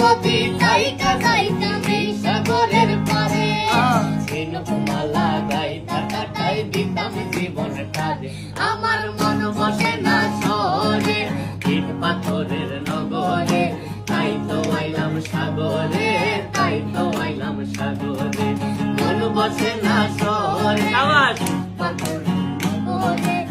যদি যাইতা যাইতামি সাগরের পারে ঝিনুকমালা গাইতা কাটাই দিতাম জীবনটারে আমার মন বসে না শহরে ইট পাথরের নগরে তাই তো আইলাম সাগরে তাই তো আইলাম সাগরে মন বসে না শহরে পাথরের নগরে